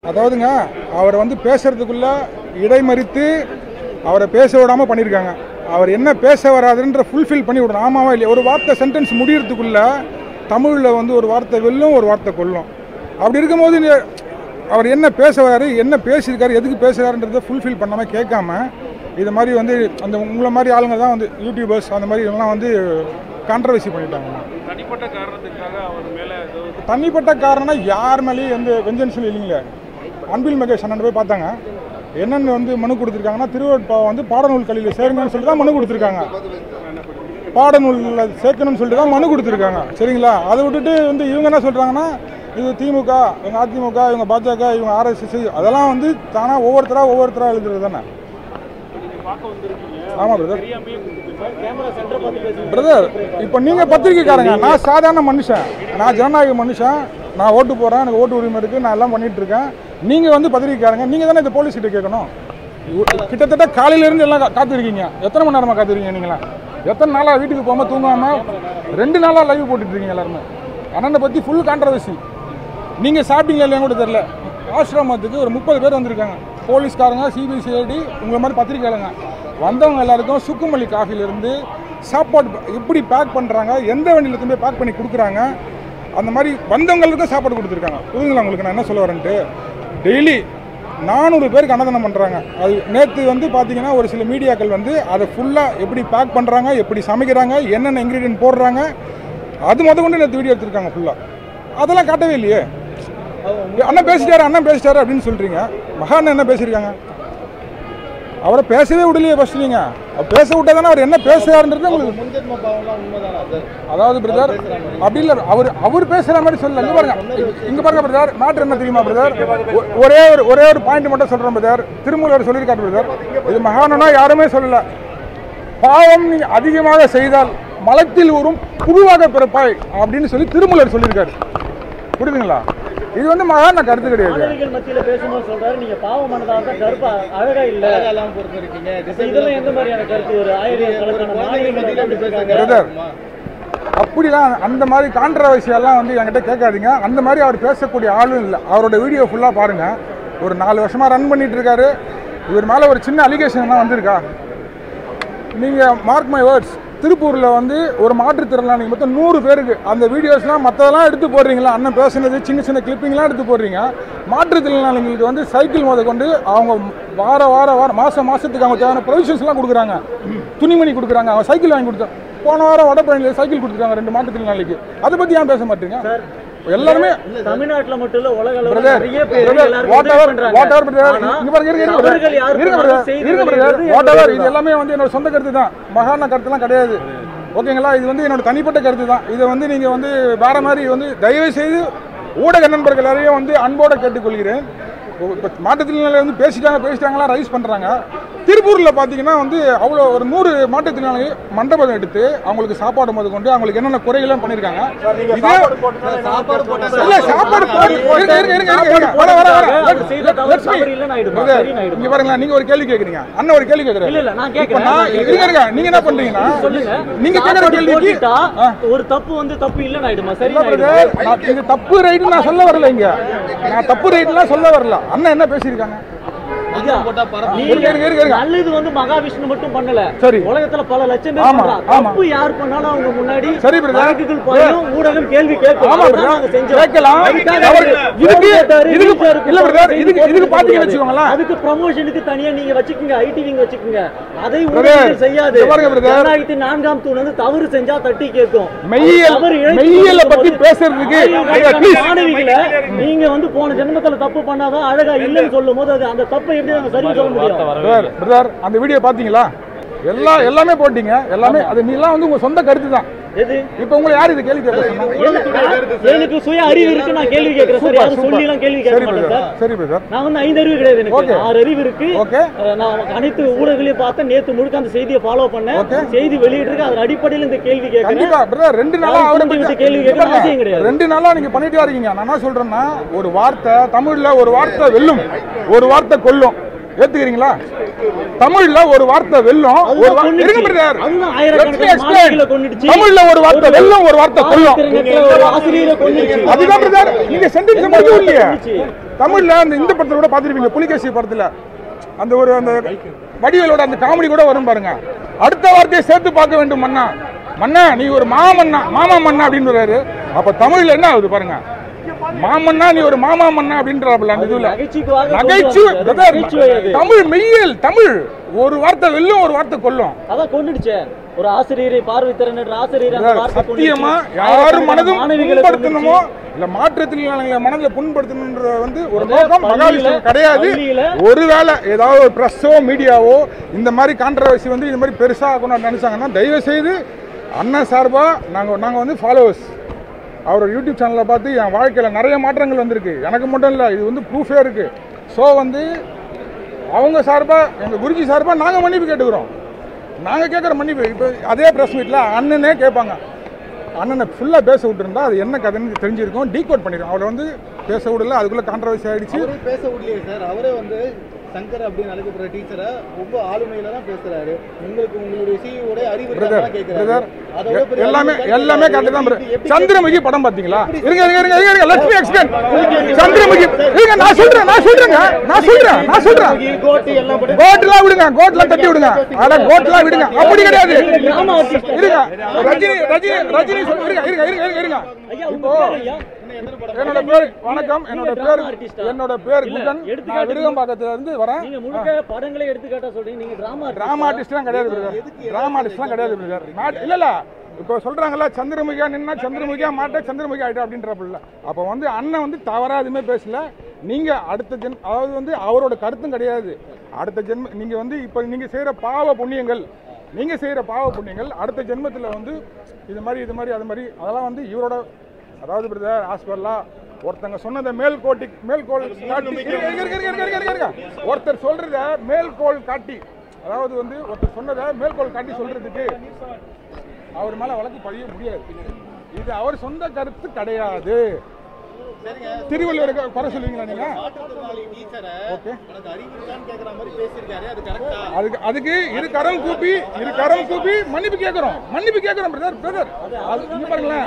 அதாவதுங்க அவரை வந்து பேசுறதுக்குள்ள இடைமறித்து அவரை பேச விடாம பண்ணியிருக்காங்க. அவர் என்ன பேச வராதுன்ற ஃபுல்ஃபில் பண்ணி விடணும். ஆமாவா இல்லையா? ஒரு வார்த்தை சென்டென்ஸ் முடியறதுக்குள்ள தமிழில் வந்து ஒரு வார்த்தை வெல்லும், ஒரு வார்த்தை கொல்லும். அப்படி இருக்கும்போது அவர் என்ன பேச வராரு, என்ன பேசியிருக்காரு, எதுக்கு பேசுகிறாருன்றதை ஃபுல்ஃபில் பண்ணாமல் கேட்காம இது மாதிரி வந்து அந்த உங்களை மாதிரி ஆளுங்க தான் வந்து யூடியூபர்ஸ் அந்த மாதிரி இதெல்லாம் வந்து கான்ட்ரவர்சி பண்ணிட்டாங்க. தனிப்பட்ட காரணத்துக்காக அவர் மேலே தனிப்பட்ட காரணம் யார் மேலேயும் எந்த வெஞ்சன்ஸும் இல்லைங்களே. அன்பில் மகேஷ் அண்ணன் போய் பார்த்தாங்க. என்னென்னு வந்து மனு கொடுத்துருக்காங்கன்னா, திருவள்ளுவர் வந்து பாடநூல் கல்வியில் சேருங்கன்னு சொல்லிட்டு தான் மனு கொடுத்துருக்காங்க. பாடநூலில் சேர்க்கணும்னு சொல்லிட்டு தான் மனு கொடுத்துருக்காங்க. சரிங்களா? அதை விட்டுட்டு வந்து இவங்க என்ன சொல்கிறாங்கன்னா, இது திமுக, இவங்க அதிமுக, இவங்க பாஜக, இவங்க ஆர்எஸ்எஸ், அதெல்லாம் வந்து தானாக ஒவ்வொருத்தராக எழுதுறது தானே. ஆமாம் பிரதர். பிரதர், இப்போ நீங்கள் பத்திரிக்கைக்காரங்க, நான் சாதாரண மனுஷன், நான் ஜனநாயக மனுஷன், நான் ஓட்டு போகிறேன், எனக்கு ஓட்டு உரிமை இருக்குது, நான் எல்லாம் பண்ணிகிட்டு இருக்கேன். நீங்கள் வந்து பத்திரிக்கைக்காரங்க, நீங்கள் தானே இந்த போலீஸ்கிட்ட கேட்கணும். கிட்டத்தட்ட காலையிலேருந்து எல்லாம் காத்திருக்கீங்க. எத்தனை மணி நேரமாக காத்திருக்கீங்க நீங்களா? எத்தனை நாளாக வீட்டுக்கு போகாமல் தூங்காமல் 2 நாளாக லைவ் போட்டுட்ருக்கீங்க எல்லாருமே. அண்ணனை பற்றி ஃபுல் கான்ட்ரவர்சி. நீங்கள் சாப்பிட்டீங்களா இல்லையா கூட தெரில. ஆசிரமத்துக்கு ஒரு 30 பேர் வந்திருக்காங்க. போலீஸ்காரங்க, சிபிசிஐடி, உங்களை மாதிரி பத்திரிக்கையாளங்க வந்தவங்க எல்லாருக்கும் சுக்குமல்லி காஃபிலேருந்து சாப்பாடு எப்படி பேக் பண்ணுறாங்க, எந்த வண்டியில் போய் பேக் பண்ணி கொடுக்குறாங்க, அந்த மாதிரி வந்தவங்களுக்கும் சாப்பாடு கொடுத்துருக்காங்க. புரியுங்களா உங்களுக்கு நான் என்ன சொல்ல வரேன்ட்டு? டெய்லி 400 பேருக்கு அன்னதானம் பண்ணுறாங்க. அது நேற்று வந்து பார்த்தீங்கன்னா ஒரு சில மீடியாக்கள் வந்து அதை ஃபுல்லாக எப்படி பேக் பண்ணுறாங்க, எப்படி சமைக்கிறாங்க, என்னென்ன இன்க்ரீடியன்ட் போடுறாங்க, அது கொண்டு நேற்று வீடியோ எடுத்துருக்காங்க ஃபுல்லாக. அதெல்லாம் காட்டவே இல்லையே. அண்ணன் பேசிட்டாரு அப்படின்னு சொல்கிறீங்க. மகான் என்ன பேசியிருக்காங்க? அவரை பேசவே விடலையே. ஃபர்ஸ்ட் நீங்கள் பேச விட்டா தானே அவர் என்ன பேசுறாருன்றது உங்களுக்கு. அதாவது பிரதர் அப்படி இல்லை, அவர் பேசுகிற மாதிரி சொல்லல. இங்கே பாருங்க பிரதர், மேட்ரு என்ன தெரியுமா பிரதர்? ஒரே ஒரு பாயிண்ட் மட்டும் சொல்கிறேன் பிரதர். திருமூலர் சொல்லியிருக்காரு பிரதர், இது மகானா யாருமே சொல்லலை. பாவம் நீ அதிகமாக செய்தால் மலத்தில் ஊறும் புழுவாக பிறப்பாய் அப்படின்னு சொல்லி திருமூலர் சொல்லியிருக்காரு. புரியுதுங்களா? இது வந்து மகான கருத்து கிடையாது. மத்தியில பேசும்போது சொல்றாரு, நீங்க பாவமானதாக தான் கருப்பு அழகா இல்ல எல்லாம் பொறுத்திருக்கீங்க. இதெல்லாம் எந்த மாதிரியான கருத்து? ஒரு 1000 பிரதர் அப்படிலாம் அந்த மாதிரி கான்ட்ரவர்சியெல்லாம் வந்து என்கிட்ட கேட்காதீங்க. அந்த மாதிரி அவர் பேசக்கூடிய ஆளும் இல்லை. அவரோட வீடியோ ஃபுல்லாக பாருங்கள். ஒரு 4 வருஷமாக ரன் பண்ணிட்டு இருக்காரு. இவர் மேலே ஒரு சின்ன அலிகேஷன் தான் வந்திருக்கா. நீங்கள் மார்க் மை வேர்ட்ஸ், திருப்பூரில் வந்து ஒரு மாற்றுத்திறனாளி மொத்தம் 100 பேருக்கு அந்த வீடியோஸ்லாம் மற்றதெல்லாம் எடுத்து போடுறீங்களா? அண்ணன் பேசுனது சின்ன கிளிப்பிங்லாம் எடுத்து போடுறீங்க. மாற்றுத்திறனாளிகளுக்கு வந்து சைக்கிள் கொண்டு அவங்க வாரம் மாதத்துக்கு அவங்க தேவையான ப்ரொவிஷன்ஸ்லாம் கொடுக்குறாங்க. துணிமணி கொடுக்குறாங்க. அவங்க சைக்கிள் வாங்கி கொடுத்தா போன வாரம் வடபழனியில் சைக்கிள் கொடுத்துருக்காங்க 2 மாற்றுத்திறனாளிக்கு. அதை பற்றி ஏன் பேச மாட்டீங்க? எல்லாருமே தமிழ்நாட்டில் மட்டும் இல்ல, உலக அளவுல நிறைய பேர் இது எல்லாமே வந்து என்னோட சொந்த கருத்து தான், மகான கருத்துலாம் கிடையாது. ஓகேங்களா? இது வந்து என்னோட தனிப்பட்ட கருத்து தான். இதை வந்து நீங்கள் வந்து வேற மாதிரி வந்து தயவு செய்து ஊடக நண்பர்கள் எல்லாரையும் வந்து அன்போட கேட்டுக்கொள்கிறேன். இப்போ மாற்றுத்திறனாளி வந்து பேசிட்டாங்களா ரைஸ் பண்ணுறாங்க. திருப்பூரில் பார்த்தீங்கன்னா வந்து அவ்வளோ ஒரு 100 மாற்றுத்திறனாளி மண்டபம் எடுத்து அவங்களுக்கு சாப்பாடு கொண்டு அவங்களுக்கு என்னென்ன குறைகள்லாம் பண்ணியிருக்காங்க. இங்கே பாருங்களா, நீங்கள் ஒரு கேள்வி கேட்குறீங்க, அண்ணன் ஒரு கேள்வி கேட்குறேன். நீங்க என்ன பண்றீங்கன்னா, நீங்க கேட்குற கேள்விக்கு ஒரு தப்பு வந்து தப்பு இல்லைன்னு ஆயிடுமா? சரி, இது தப்பு ரைட்டு நான் சொல்ல வரல. இங்க நான் தப்பு ரைட்லாம் சொல்ல வரல. அண்ணன் என்ன பேசியிருக்காங்க? நல்லது வந்து மகாவிஷ்ணு மட்டும் பண்ணல, சரி, உலகத்துல பல லட்சம் பேர் பண்றாங்க. தப்பு யார் பண்ணாலும் அவங்க முன்னாடி சரி வழக்குகள் பாயும், ஊடகம் கேள்வி கேட்கும். அதுக்கு ப்ரமோஷனுக்கு தனியா நீங்க வச்சுக்கோங்க, ஐடி விங் வச்சுக்கோங்க. அதை ஊடகங்கள் செய்யாது. 4ஆம் தூண் வந்து தவறு செஞ்சா தட்டி கேட்கும். பத்தி பேசுறதுக்கு மாணவிகளை நீங்க வந்து போன ஜென்மத்துல தப்பு பண்ணாதான் அழகா இல்லைன்னு சொல்லும் போது அது அந்த தப்பை அந்த வீடியோ பாத்தீங்களா? எல்லாமே போட்டீங்க. எல்லாமே அது நீலாம் வந்து உங்க சொந்த கருத்து தான். இப்ப உங்களை யார் இது கேள்வி கேட்க சொன்னாங்க? எனக்கு சுய அறிவு இருக்கு, நான் கேள்வி கேட்கிறேன் சார். யாரும் சொல்லி எல்லாம் கேள்வி கேட்க மாட்டேன் சார். சரி பிரதர், நான் வந்து 5 அறிவு கிடையாது, எனக்கு 6 அறிவு இருக்கு. நான் அனைத்து ஊடகங்களையும் பார்த்தேன். நேத்து முழுக்க அந்த செய்தியை ஃபாலோ பண்ணேன். செய்தி வெளியிட்டு அதன் அடிப்படையில் இந்த கேள்வி கேட்கிறேன். பிரதர் 2 நாளா கேள்வி கேட்க அவசியம் கிடையாது. 2 நாளா நீங்க பண்ணிட்டு வரீங்க. நான் என்ன சொல்றேன்னா, ஒரு வார்த்தை தமிழ்ல ஒரு வார்த்தை வெல்லும், ஒரு வார்த்தை கொல்லும். ஏத்துக்கிறீங்களா? தமிழ்ல ஒரு வார்த்தை வெல்லும், தமிழ்ல ஒரு வார்த்தை வெல்லும், ஒரு வார்த்தை கொல்லும். அதுதான் நீங்க சென்டென்ஸ் முடிக்க இல்லையா? தமிழ்ல அந்த இந்த படத்துல கூட பார்த்துருப்பீங்க, புலிகேசி படத்துல அந்த ஒரு அந்த வடிவேலோட அந்த காமெடி கூட வரும் பாருங்க. அடுத்த வார்த்தையை சேர்த்து பார்க்க வேண்டும் மன்னா, மன்னா நீ ஒரு மாமன்னா மாமா மன்னா அப்படின்னு சொல்றாரு. அப்ப தமிழ்ல என்ன ஆகுது பாருங்க, மாமன்னா நீ ஒரு மாமா மன்னா அப்படின்றாப்ல. அந்த இதுல நகைச்சுவை, தமிழ் மெய்யல், தமிழ் ஒரு வார்த்தை வெல்லும், ஒரு வார்த்தை கொல்லும். அதான் கொன்னுடுச்சே. ஒரு ஆசிரியரை பார்வை திறனற்ற ஆசிரியர் சத்தியமா யாரும் மனதும் புண்படுத்தணுமோ இல்ல மாற்றுத்திறனாளிகளை மனதில் புண்படுத்தணுன்ற வந்து ஒரு நோக்கம் மகாவிஷ்ணு கிடையாது. ஒருவேளை ஏதாவது ஒரு பிரஸ்ஸோ மீடியாவோ இந்த மாதிரி கான்ட்ரவர்சி வந்து இந்த மாதிரி பெருசா ஆகணும்னு நினைச்சாங்கன்னா தயவு செய்து அண்ணன் சார்பா நாங்க வந்து ஃபாலோவர்ஸ் அவரோட யூடியூப் சேனலை பார்த்து என் வாழ்க்கையில் நிறைய மாற்றங்கள் வந்திருக்கு. எனக்கு மட்டும் இல்லை, இது வந்து ப்ரூஃபே இருக்கு. ஸோ வந்து அவங்க சார்பாக எங்கள் குருஜி சார்பாக நாங்கள் மன்னிப்பு கேட்டுக்கிறோம். நாங்கள் கேட்குற மன்னிப்பு இப்போ அதே ப்ரெஸ் மீட்டில் அண்ணனே கேட்பாங்க. அண்ணனை ஃபுல்லாக பேச விட்டுருந்தா அது என்ன கதைன்னு தெரிஞ்சிருக்கும், டீகோட் பண்ணிடும். அவரை வந்து பேச விடல, அதுக்குள்ளே கான்ட்ரவர்சி ஆகிடுச்சு. பேச விடலையே சார், அவரே வந்து சங்கர் அப்படின்னு அழைக்கப்படுற டீச்சரை ரொம்ப ஆளுமையில தான் பேசுறாரு. உங்களுக்கு உங்களுடைய சிஇஓட அறிவு எல்லாமே கரெக்ட் தான். சந்திரமுகி படம் பாத்தீங்களா? இருங்க லட்சுமி எக்ஸ்பிளைன். சந்திரமுகி இருங்க, நான் சொல்றேன் கோட்லாம் விடுங்க, கோட்லாம் தட்டி விடுங்க. ஆனா கோட்லாம் விடுங்க, அப்படி கிடையாது. இருங்க ரஜினி இருங்க. இப்போ என்னோட பேர் வணக்கம், என்னோட பேர் குகன். நான் விருகம்பாக்கத்துல இருந்து வரேன். நீங்க முழுக்க படங்களை எடுத்து கேட்டா சொல்றீங்க, நீங்க டிராமா ஆர்டிஸ்ட்லாம் கிடையாது பிரதர். டிராமா ஆர்டிஸ்ட்லாம் கிடையாது பிரதர். இல்ல இப்போ சொல்றாங்கல்ல சந்திரமுகியா நின்னா சந்திரமுகியா மாட்ட சந்திரமுகி ஆயிட்டா அப்படின்றப்பல. அப்போ வந்து அண்ணன் வந்து தவறா எதுவுமே பேசல. நீங்க அடுத்த அதாவது வந்து அவரோட கருத்தும் கிடையாது. அடுத்த ஜென்ம நீங்க வந்து இப்போ நீங்க செய்யற பாவ புண்ணியங்கள் அடுத்த ஜென்மத்தில் வந்து இது மாதிரி அது மாதிரி அதெல்லாம் வந்து இவரோட அதாவது பிரதர் ஹாஸ்பிட்டலா ஒருத்தங்க சொன்னதை மேல்கோள் ஒருத்தர் சொல்றத மேல்கோள் காட்டி, அதாவது வந்து ஒருத்தர் சொன்னதை மேல்கோள் காட்டி சொல்றதுக்கு அவர் மேல வழக்கு பதிய முடியாது. இது அவர் சொந்த கருத்து கிடையாது. திருவள்ளுவர் குறை சொல்லுவீங்களா நீங்க? அதுக்கு இரு கரம் கூப்பி மன்னிப்பு கேட்கிறோம் பிரதர். இங்க பாருங்களேன்,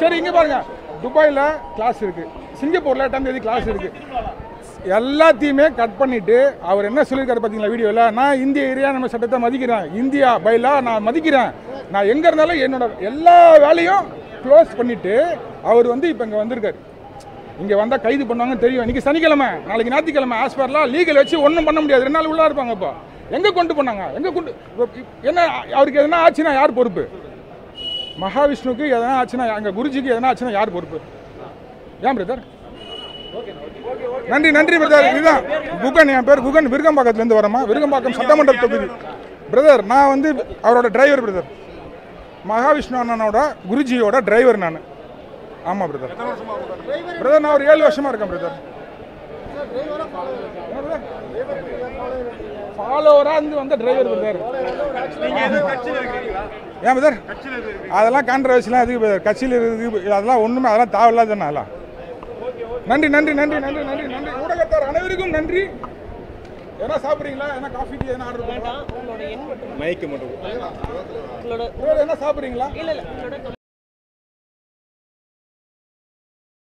சரி இங்க பாருங்க, துபாயில கிளாஸ் இருக்கு, சிங்கப்பூர்ல 8ஆம் தேதி கிளாஸ் இருக்கு. எல்லாத்தையுமே கட் பண்ணிட்டு அவர் என்ன சொல்லியிருக்காரு பார்த்தீங்களா வீடியோவில்? நான் இந்திய இறையாண்மை சட்டத்தை மதிக்கிறேன், இந்தியா பைலா நான் மதிக்கிறேன், நான் எங்கே இருந்தாலும் என்னோட எல்லா வேலையும் க்ளோஸ் பண்ணிட்டு அவர் வந்து இப்போ இங்கே வந்திருக்காரு. இங்கே வந்தால் கைது பண்ணுவாங்கன்னு தெரியும். இன்றைக்கி சனிக்கிழமை, நாளைக்கு ஞாயிற்றுக்கிழமை ஆஸ்பர்லாம் லீகல் வச்சு ஒன்றும் பண்ண முடியாது. 2 நாள் உள்ளே இருப்பாங்க. இப்போ எங்கே கொண்டு போனாங்க? என்ன அவருக்கு எதனா ஆச்சுன்னா யார் பொறுப்பு? மகாவிஷ்ணுக்கு எதனா ஆச்சுன்னா, எங்கள் குருஜிக்கு எதனா ஆச்சுன்னா யார் பொறுப்பு? ஏன் பிரதர்? நன்றி பிரதர். இதுதான் குகன், என் பேர் குகன். விருகம்பாக்கத்துலேருந்து வரமா, விருகம்பாக்கம் சட்டமன்ற தொகுதி பிரதர். நான் வந்து அவரோட டிரைவர் பிரதர், மகாவிஷ்ணு அண்ணனோட குருஜியோட டிரைவர் நான். ஆமாம் பிரதர். நான் ஒரு 7 வருஷமா இருக்கேன் பிரதர். ஃபாலோவரா இருந்து வந்த டிரைவர் பிரதர். ஏன் பிரதர்? அதெல்லாம் கான்ட்ரவர்சிலாம் எதுக்கு பிரதர்? கட்சியில் இருக்கு அதெல்லாம் ஒன்றுமே, அதெல்லாம் தேவையில்லாத. அதெல்லாம் நன்றி ஊடகத்தார் அனைவருக்கும் நன்றி. என்ன சாப்பிட்றீங்களா? என்ன காஃபி டீ என்ன ஆர்டர் பண்ணுறீங்களா? மைக்கு மட்டும் என்ன சாப்பிட்றீங்களா?